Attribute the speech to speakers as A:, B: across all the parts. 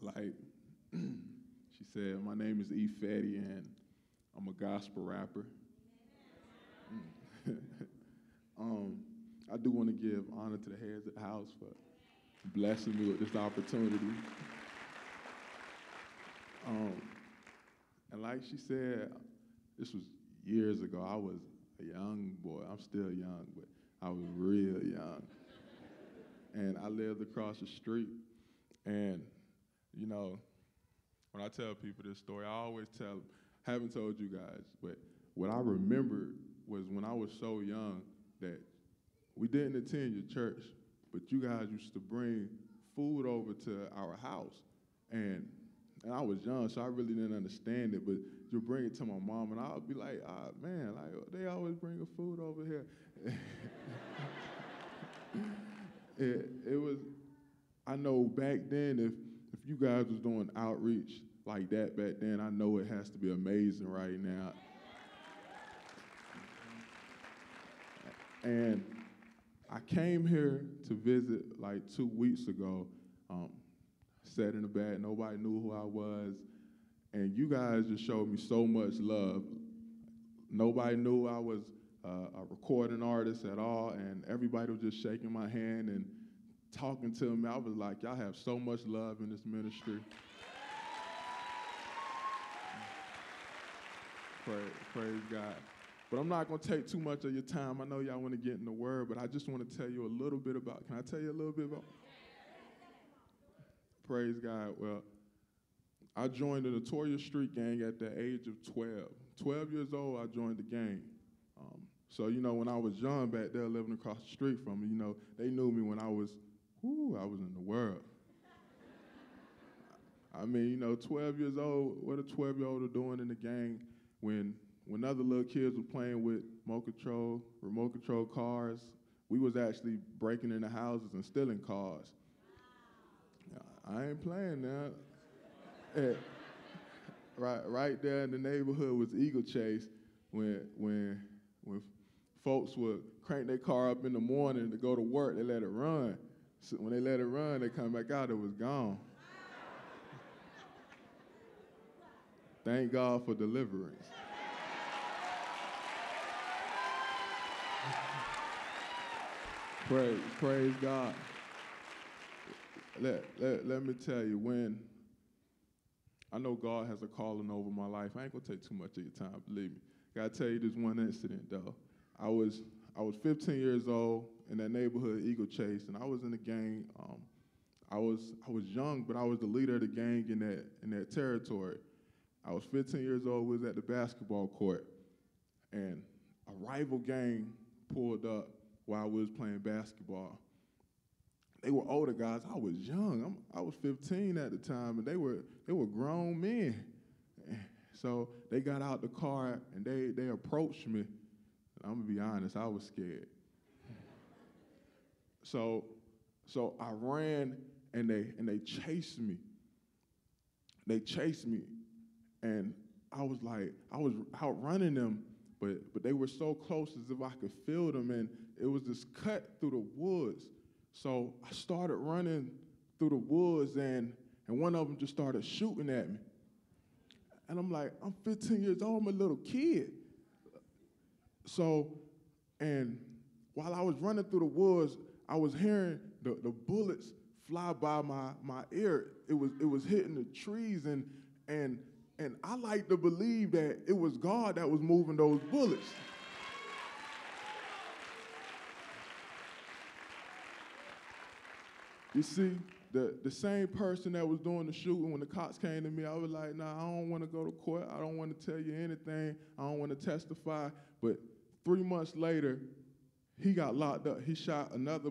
A: Like she said, my name is E-Fetti, and I'm a gospel rapper. I do want to give honor to the heads of the house for blessing me with this opportunity. And like she said, this was years ago. I was a young boy. I'm still young, but I was real young. And I lived across the street. And, you know, when I tell people this story, I always tell them, haven't told you guys, but what I remembered was when I was so young that we didn't attend your church, but you guys used to bring food over to our house. And I was young, so I really didn't understand it, but you bring it to my mom, and I would be like, man, like, they always bring food over here. it was, I know back then, if you guys was doing outreach like that back then, I know it has to be amazing right now. And I came here to visit like 2 weeks ago, sat in the back, nobody knew who I was, and you guys just showed me so much love. Nobody knew I was a recording artist at all, and everybody was just shaking my hand and talking to me. I was like, y'all have so much love in this ministry. Praise God. But I'm not going to take too much of your time. I know y'all want to get in the word, but I just want to tell you a little bit about, can I tell you a little bit about? Praise God. Well, I joined the Notorious Street Gang at the age of 12. 12 years old, I joined the gang. So, you know, when I was young back there living across the street from me, you know, they knew me when I was in the world. I mean, you know, 12 years old, what a 12-year-old are doing in the gang when other little kids were playing with remote control cars, we was actually breaking into houses and stealing cars. I ain't playing now. Right there in the neighborhood was Eagle Chase when folks would crank their car up in the morning to go to work, they let it run. So when they let it run, they come back out, it was gone. Thank God for deliverance. Praise God. Let me tell you, when I know God has a calling over my life, I ain't gonna take too much of your time, believe me. Gotta tell you this one incident though. I was 15 years old in that neighborhood, Eagle Chase, and I was in the gang. I was young, but I was the leader of the gang in that territory. I was 15 years old, we was at the basketball court, and a rival gang pulled up while we was playing basketball. They were older guys. I was young. I was 15 at the time, and they were grown men. So they got out the car and they approached me. I'm gonna be honest, I was scared. So I ran and they chased me. They chased me, and I was outrunning them. But they were so close as if I could feel them, and it was this cut through the woods. So I started running through the woods, and one of them just started shooting at me. And I'm like, I'm 15 years old, I'm a little kid. So, and while I was running through the woods, I was hearing the bullets fly by my ear. It was hitting the trees, and I like to believe that it was God that was moving those bullets. You see, the same person that was doing the shooting, when the cops came to me, I was like, nah, I don't want to go to court. I don't want to tell you anything. I don't want to testify. But 3 months later, he got locked up. He shot another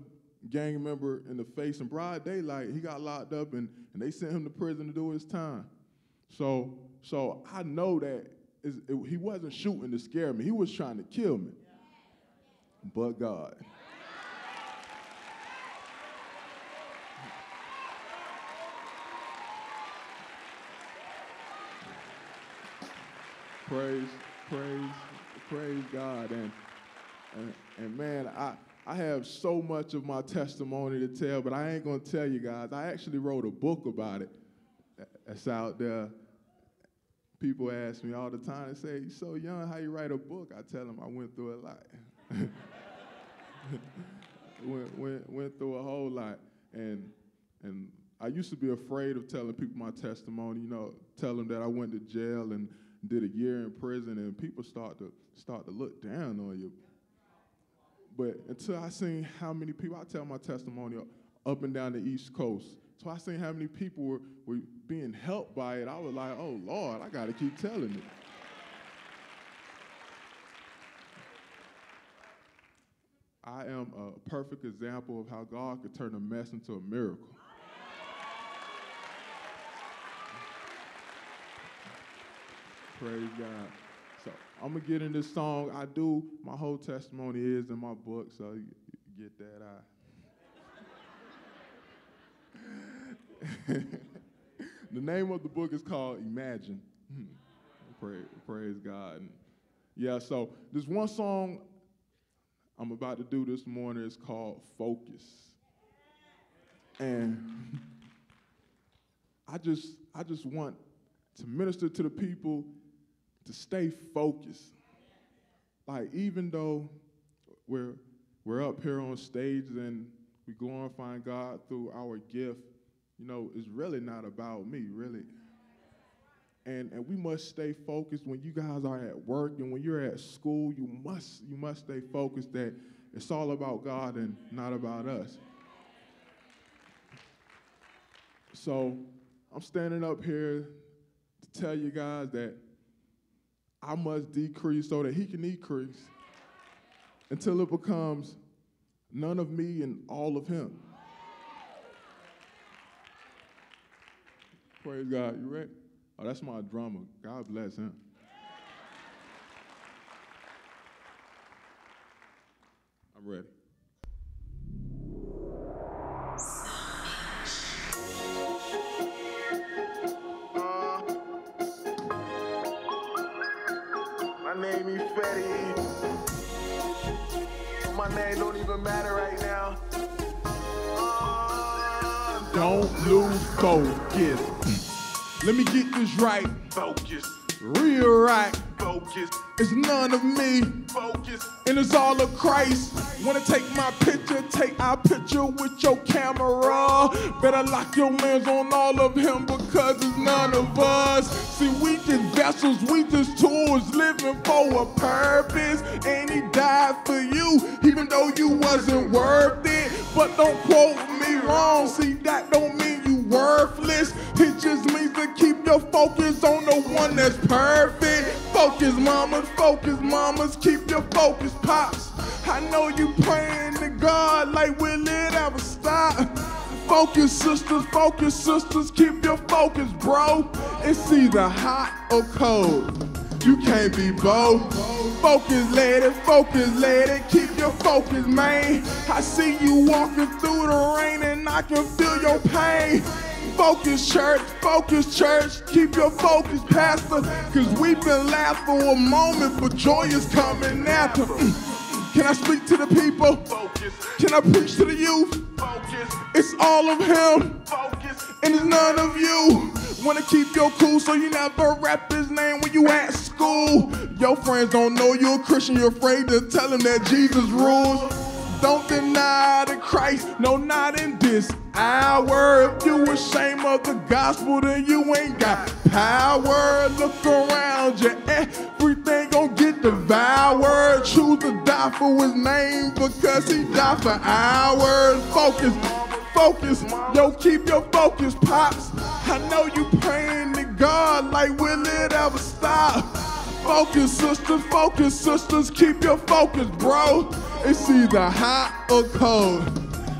A: gang member in the face in broad daylight. He got locked up, and they sent him to prison to do his time. So I know that he wasn't shooting to scare me. He was trying to kill me. But God. Praise God. And man, I have so much of my testimony to tell, but I ain't gonna tell you guys. I actually wrote a book about it. that's out there. People ask me all the time, they say, "You're so young, how you write a book?" I tell them I went through a lot. went through a whole lot. And I used to be afraid of telling people my testimony, tell them that I went to jail and did a year in prison, and people start to look down on you. But until I seen how many people, I tell my testimony up and down the East Coast. So I seen how many people were being helped by it. I was like, oh, Lord, I got to keep telling it. I am a perfect example of how God could turn a mess into a miracle. Praise God. So I'm going to get in this song. My whole testimony is in my book, so you get that out. The name of the book is called Imagine. Praise God. Yeah, so this one song I'm about to do this morning is called Focus. And I just want to minister to the people to stay focused. Like, even though we're up here on stage and we glorify God through our gift, it's really not about me, really. And we must stay focused when you guys are at work and when you're at school. You must stay focused that it's all about God and not about us. So I'm standing up here to tell you guys that I must decrease so that he can increase until it becomes none of me and all of him. Praise God. You ready? Oh, that's my drummer. God bless him. I'm ready.
B: My name E-Fetti. My name don't even matter right now.
A: Don't lose focus. Let me get this right.
B: Focus.
A: Real right.
B: Focus.
A: It's none of me.
B: Focus.
A: And it's all of Christ. Wanna take my picture, take our picture with your camera. Better lock your hands on all of him because it's none of us. See, we just vessels, we just tools living for a purpose. And he died for you, even though you wasn't worth it. But don't quote me wrong, see, that don't mean you worthless. It just means to keep your focus on the one that's perfect. Focus mamas, keep your focus, pops. I know you praying to God, like, will it ever stop? Focus sisters, keep your focus, bro. It's either hot or cold. You can't be both. Focus, lady, keep your focus, man. I see you walking through the rain and I can feel your pain. Focus church, keep your focus, pastor. Cause we've been loud for a moment, but joy is coming after. Can I speak to the people?
B: Focus.
A: Can I preach to the youth?
B: Focus.
A: It's all of him,
B: Focus.
A: and it's none of you. Wanna keep your cool so you never rap his name when you at school. Your friends don't know you're a Christian, you're afraid to tell them that Jesus rules. Don't deny the Christ, no, not in this hour. If you ashamed of the gospel, then you ain't got power. Look around you, everything gon' get devoured. Choose to die for his name because he died for ours. Focus, yo, keep your focus, pops. I know you praying to God, like, will it ever stop? Focus sisters, keep your focus, bro. It's either hot or cold.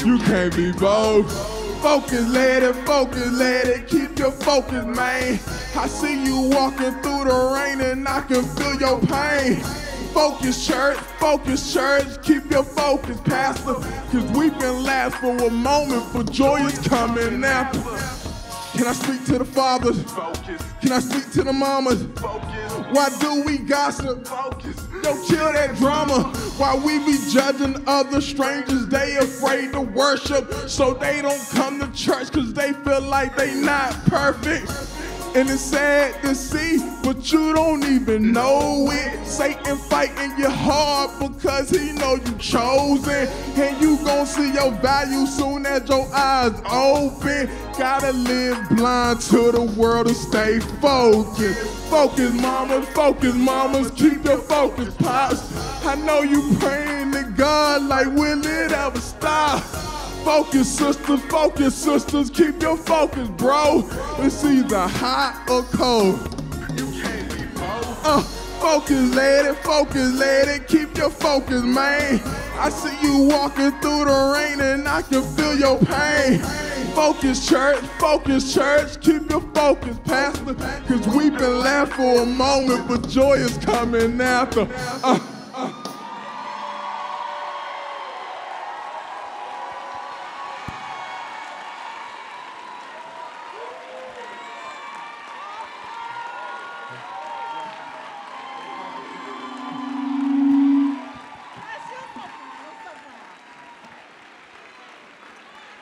A: You can't be both. Focus, lady, keep your focus, man. I see you walking through the rain and I can feel your pain. Focus church, keep your focus, pastor. Cause we've been last for a moment, but joy is coming after. Can I speak to the fathers?
B: Focus.
A: Can I speak to the mamas?
B: Focus.
A: Why do we gossip?
B: Focus.
A: Yo, kill that drama. Why we be judging other strangers? They afraid to worship, so they don't come to church because they feel like they not perfect. And it's sad to see, but you don't even know it. Satan fighting your heart because he know you chosen. And you gon' see your value soon as your eyes open. Gotta live blind to the world to stay focused. Focus mamas, keep your focus, pops. I know you praying to God like, will it ever stop? Focus sisters, keep your focus, bro. It's either hot or cold.
B: You can't be both.
A: Focus lady, keep your focus, man. I see you walking through the rain and I can feel your pain. Focus church, keep your focus, pastor. Cause we've been left for a moment, but joy is coming after.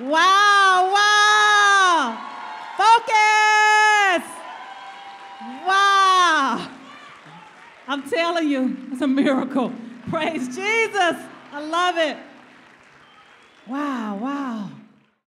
C: Wow. Focus. Wow. I'm telling you, it's a miracle. Praise Jesus. I love it. Wow.